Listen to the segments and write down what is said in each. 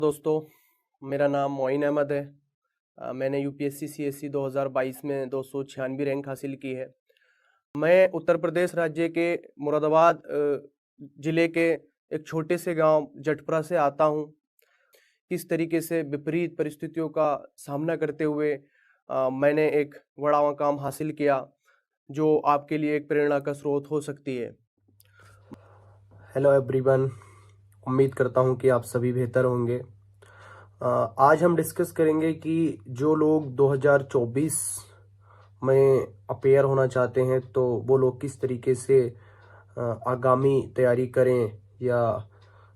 दोस्तों, मेरा नाम मोइन अहमद है। मैंने यूपीएससी सीएससी 2022 में 296 रैंक हासिल की है। मैं उत्तर प्रदेश राज्य के मुरादाबाद ज़िले के एक छोटे से गांव जटपुरा से आता हूं। किस तरीके से विपरीत परिस्थितियों का सामना करते हुए मैंने एक बड़ा मकाम हासिल किया, जो आपके लिए एक प्रेरणा का स्रोत हो सकती है। हेलो एवरीवन, उम्मीद करता हूं कि आप सभी बेहतर होंगे। आज हम डिस्कस करेंगे कि जो लोग 2024 में अपेयर होना चाहते हैं तो वो लोग किस तरीके से आगामी तैयारी करें या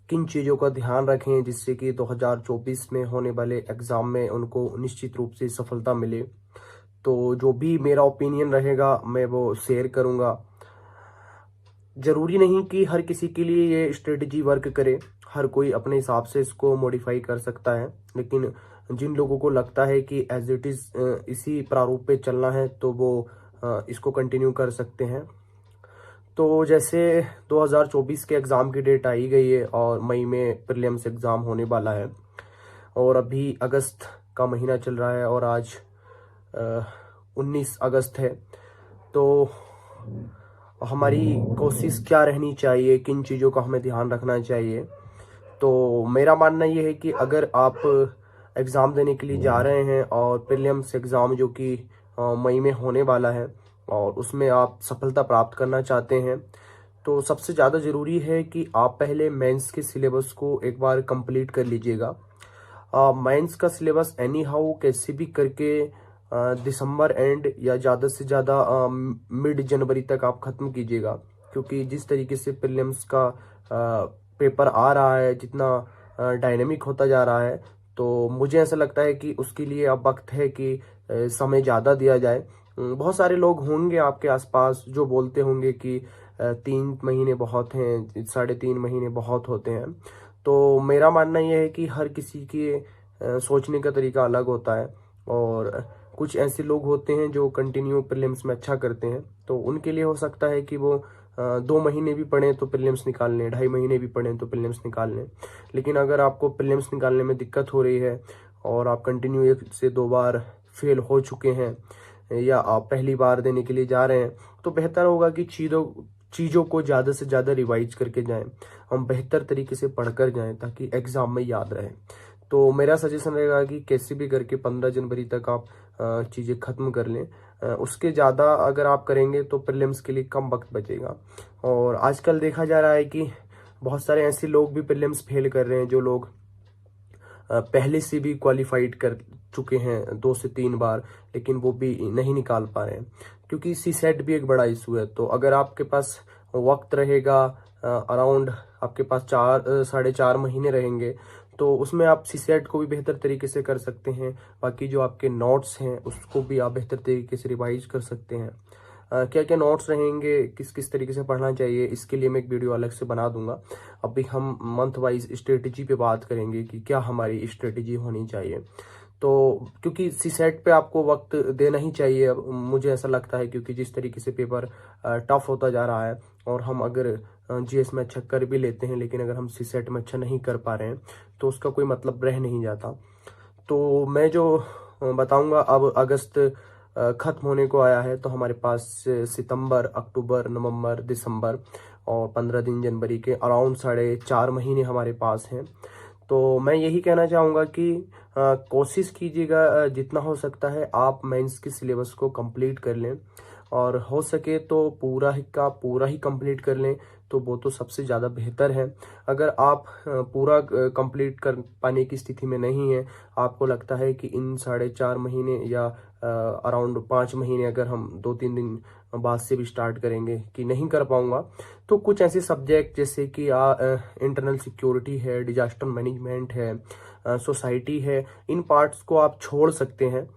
किन चीज़ों का ध्यान रखें जिससे कि 2024 में होने वाले एग्ज़ाम में उनको निश्चित रूप से सफलता मिले। तो जो भी मेरा ओपिनियन रहेगा मैं वो शेयर करूँगा। ज़रूरी नहीं कि हर किसी के लिए ये स्ट्रेटजी वर्क करे, हर कोई अपने हिसाब से इसको मॉडिफाई कर सकता है, लेकिन जिन लोगों को लगता है कि एज इट इज़ इसी प्रारूप पे चलना है तो वो इसको कंटिन्यू कर सकते हैं। तो जैसे 2024 के एग्ज़ाम की डेट आई गई है और मई में प्रीलिम्स एग्ज़ाम होने वाला है और अभी अगस्त का महीना चल रहा है और आज 19 अगस्त है। तो हमारी कोशिश क्या रहनी चाहिए, किन चीज़ों का हमें ध्यान रखना चाहिए। तो मेरा मानना ये है कि अगर आप एग्ज़ाम देने के लिए जा रहे हैं और प्रीलिम्स एग्ज़ाम जो कि मई में होने वाला है और उसमें आप सफलता प्राप्त करना चाहते हैं, तो सबसे ज़्यादा ज़रूरी है कि आप पहले मेंस के सिलेबस को एक बार कंप्लीट कर लीजिएगा। मेंस का सिलेबस एनी हाउ कैसे भी करके दिसंबर एंड या ज़्यादा से ज़्यादा मिड जनवरी तक आप ख़त्म कीजिएगा, क्योंकि जिस तरीके से प्रीलिम्स का पेपर आ रहा है, जितना डायनेमिक होता जा रहा है, तो मुझे ऐसा लगता है कि उसके लिए अब वक्त है कि समय ज़्यादा दिया जाए। बहुत सारे लोग होंगे आपके आसपास जो बोलते होंगे कि 3 महीने बहुत हैं, 3.5 महीने बहुत होते हैं। तो मेरा मानना यह है कि हर किसी के सोचने का तरीका अलग होता है और कुछ ऐसे लोग होते हैं जो कंटिन्यू प्रीलिम्स में अच्छा करते हैं, तो उनके लिए हो सकता है कि वो 2 महीने भी पढ़ें तो प्रीलिम्स निकाल लें, 2.5 महीने भी पढ़ें तो प्रीलिम्स निकाल लें। लेकिन अगर आपको प्रीलिम्स निकालने में दिक्कत हो रही है और आप कंटिन्यू 1 से 2 बार फेल हो चुके हैं या आप पहली बार देने के लिए जा रहे हैं, तो बेहतर होगा कि चीज़ों को ज़्यादा से ज़्यादा रिवाइज करके जाएं, हम बेहतर तरीके से पढ़कर जाएं ताकि एग्ज़ाम में याद रहे। तो मेरा सजेशन रहेगा कि कैसे भी करके 15 जनवरी तक आप चीज़ें ख़त्म कर लें। उसके ज़्यादा अगर आप करेंगे तो प्रीलिम्स के लिए कम वक्त बचेगा। और आजकल देखा जा रहा है कि बहुत सारे ऐसे लोग भी प्रीलिम्स फेल कर रहे हैं जो लोग पहले से भी क्वालिफाइड कर चुके हैं 2 से 3 बार, लेकिन वो भी नहीं निकाल पा रहे हैं, क्योंकि सीसेट भी एक बड़ा इशू है। तो अगर आपके पास वक्त रहेगा, अराउंड आपके पास 4-4.5 महीने रहेंगे, तो उसमें आप सीसेट को भी बेहतर तरीके से कर सकते हैं। बाकी जो आपके नोट्स हैं उसको भी आप बेहतर तरीके से रिवाइज कर सकते हैं। क्या क्या नोट्स रहेंगे, किस किस तरीके से पढ़ना चाहिए, इसके लिए मैं एक वीडियो अलग से बना दूंगा। अभी हम मंथ वाइज स्ट्रेटजी पे बात करेंगे कि क्या हमारी स्ट्रेटजी होनी चाहिए। तो क्योंकि सीसेट पे आपको वक्त देना ही चाहिए, अब मुझे ऐसा लगता है, क्योंकि जिस तरीके से पेपर टफ होता जा रहा है और हम अगर जीएस में अच्छा कर भी लेते हैं, लेकिन अगर हम सीसेट में अच्छा नहीं कर पा रहे हैं तो उसका कोई मतलब रह नहीं जाता। तो मैं जो बताऊंगा, अब अगस्त खत्म होने को आया है, तो हमारे पास सितंबर, अक्टूबर, नवंबर, दिसंबर और 15 दिन जनवरी के अराउंड 4.5 महीने हमारे पास हैं। तो मैं यही कहना चाहूँगा कि कोशिश कीजिएगा जितना हो सकता है आप मेंस के सिलेबस को कंप्लीट कर लें, और हो सके तो पूरा ही कंप्लीट कर लें, तो वो तो सबसे ज़्यादा बेहतर है। अगर आप पूरा कंप्लीट कर पाने की स्थिति में नहीं है, आपको लगता है कि इन 4.5 महीने या अराउंड 5 महीने अगर हम 2-3 दिन बाद से भी स्टार्ट करेंगे कि नहीं कर पाऊंगा, तो कुछ ऐसे सब्जेक्ट जैसे कि इंटरनल सिक्योरिटी है, डिजास्टर मैनेजमेंट है, सोसाइटी है, इन पार्ट्स को आप छोड़ सकते हैं।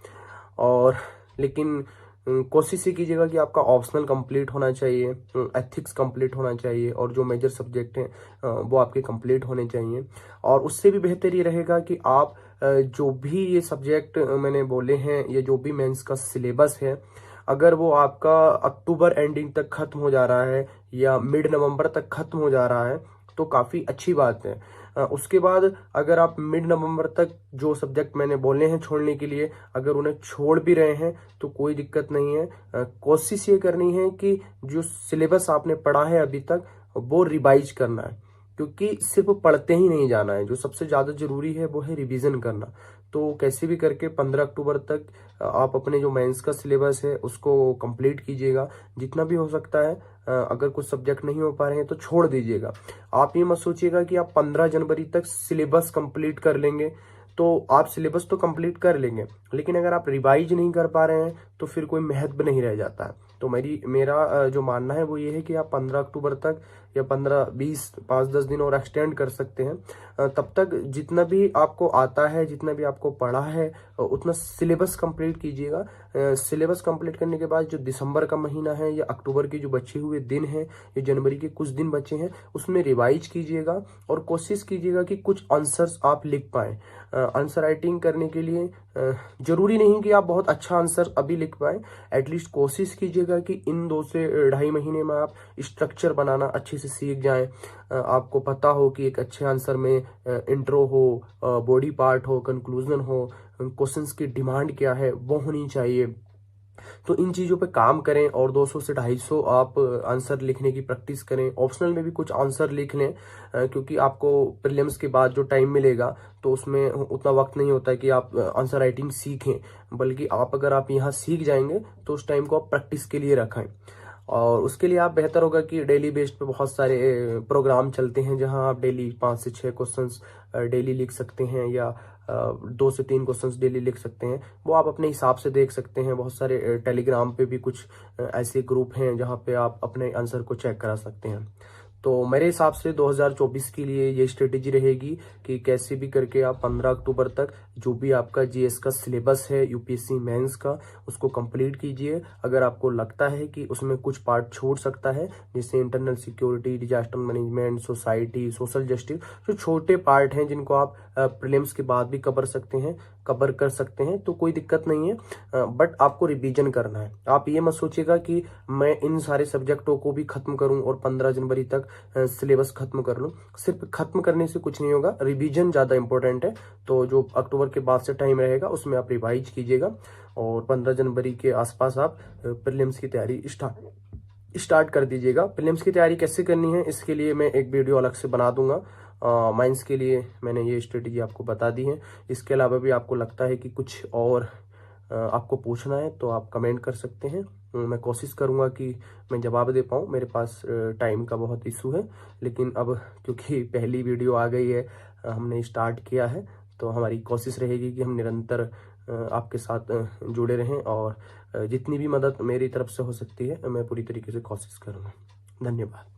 और लेकिन कोशिश ये कीजिएगा कि आपका ऑप्शनल कंप्लीट होना चाहिए, एथिक्स कंप्लीट होना चाहिए, और जो मेजर सब्जेक्ट हैं वो आपके कंप्लीट होने चाहिए। और उससे भी बेहतर ये रहेगा कि आप जो भी ये सब्जेक्ट मैंने बोले हैं, ये जो भी मेंस का सिलेबस है, अगर वो आपका अक्टूबर एंडिंग तक खत्म हो जा रहा है या मिड नवंबर तक खत्म हो जा रहा है, तो काफ़ी अच्छी बात है। उसके बाद अगर आप मिड नवंबर तक जो सब्जेक्ट मैंने बोले हैं छोड़ने के लिए, अगर उन्हें छोड़ भी रहे हैं तो कोई दिक्कत नहीं है। कोशिश ये करनी है कि जो सिलेबस आपने पढ़ा है अभी तक वो रिवाइज करना है, क्योंकि सिर्फ पढ़ते ही नहीं जाना है। जो सबसे ज़्यादा जरूरी है वो है रिवीजन करना। तो कैसे भी करके 15 अक्टूबर तक आप अपने जो मेंस का सिलेबस है उसको कंप्लीट कीजिएगा जितना भी हो सकता है। अगर कुछ सब्जेक्ट नहीं हो पा रहे हैं तो छोड़ दीजिएगा। आप ये मत सोचिएगा कि आप 15 जनवरी तक सिलेबस कंप्लीट कर लेंगे। तो आप सिलेबस तो कंप्लीट कर लेंगे, लेकिन अगर आप रिवाइज नहीं कर पा रहे हैं तो फिर कोई महत्व नहीं रह जाता है। तो मेरा जो मानना है वो ये है कि आप 15 अक्टूबर तक या 15, 20, 5-10 दिन और एक्सटेंड कर सकते हैं। तब तक जितना भी आपको आता है, जितना भी आपको पढ़ा है, उतना सिलेबस कंप्लीट कीजिएगा। सिलेबस कंप्लीट करने के बाद जो दिसंबर का महीना है या अक्टूबर के जो बचे हुए दिन हैं या जनवरी के कुछ दिन बचे हैं उसमें रिवाइज कीजिएगा और कोशिश कीजिएगा कि कुछ आंसर्स आप लिख पाएं। आंसर राइटिंग करने के लिए जरूरी नहीं कि आप बहुत अच्छा आंसर अभी लिख पाएं। एटलीस्ट कोशिश कीजिएगा कि इन 2 से 2.5 महीने में आप स्ट्रक्चर बनाना अच्छे से सीख जाएं। आपको पता हो कि एक अच्छे आंसर में इंट्रो हो, बॉडी पार्ट हो, कंक्लूजन हो, क्वेश्चंस की डिमांड क्या है वो होनी चाहिए। तो इन चीज़ों पे काम करें और 200 से 250 आप आंसर लिखने की प्रैक्टिस करें। ऑप्शनल में भी कुछ आंसर लिख लें, क्योंकि आपको प्रीलिम्स के बाद जो टाइम मिलेगा तो उसमें उतना वक्त नहीं होता है कि आप आंसर राइटिंग सीखें, बल्कि अगर आप यहाँ सीख जाएंगे तो उस टाइम को आप प्रैक्टिस के लिए रखें। और उसके लिए आप बेहतर होगा कि डेली बेस्ड पे बहुत सारे प्रोग्राम चलते हैं जहां आप डेली 5 से 6 क्वेश्चंस डेली लिख सकते हैं या 2 से 3 क्वेश्चंस डेली लिख सकते हैं। वो आप अपने हिसाब से देख सकते हैं। बहुत सारे टेलीग्राम पे भी कुछ ऐसे ग्रुप हैं जहां पे आप अपने आंसर को चेक करा सकते हैं। तो मेरे हिसाब से 2024 के लिए ये स्ट्रेटेजी रहेगी कि कैसे भी करके आप 15 अक्टूबर तक जो भी आपका जीएस का सिलेबस है यूपीएससी मेंस का उसको कंप्लीट कीजिए। अगर आपको लगता है कि उसमें कुछ पार्ट छूट सकता है, जैसे internal security, disaster management, society, social justice, जो छोटे पार्ट हैं जिनको आप प्रीलिम्स के बाद भी कवर कर सकते हैं, तो कोई दिक्कत नहीं है। बट आपको रिवीजन करना है। आप ये मत सोचिएगा कि मैं इन सारे सब्जेक्टों को भी खत्म करूं और 15 जनवरी तक सिलेबस खत्म कर लूं। सिर्फ खत्म करने से कुछ नहीं होगा, रिवीजन ज्यादा इंपॉर्टेंट है। तो जो अक्टूबर के बाद से टाइम रहेगा उसमें आप रिवाइज कीजिएगा और 15 जनवरी के आसपास आप प्रीलिम्स की तैयारी स्टार्ट कर दीजिएगा। प्रीलिम्स की तैयारी कैसे करनी है इसके लिए मैं एक वीडियो अलग से बना दूंगा। माइंस के लिए मैंने ये स्ट्रेटेजी आपको बता दी है। इसके अलावा भी आपको लगता है कि कुछ और आपको पूछना है तो आप कमेंट कर सकते हैं। मैं कोशिश करूंगा कि मैं जवाब दे पाऊँ। मेरे पास टाइम का बहुत इशू है, लेकिन अब क्योंकि पहली वीडियो आ गई है, हमने स्टार्ट किया है, तो हमारी कोशिश रहेगी कि हम निरंतर आपके साथ जुड़े रहें और जितनी भी मदद मेरी तरफ से हो सकती है मैं पूरी तरीके से कोशिश करूँगा। धन्यवाद।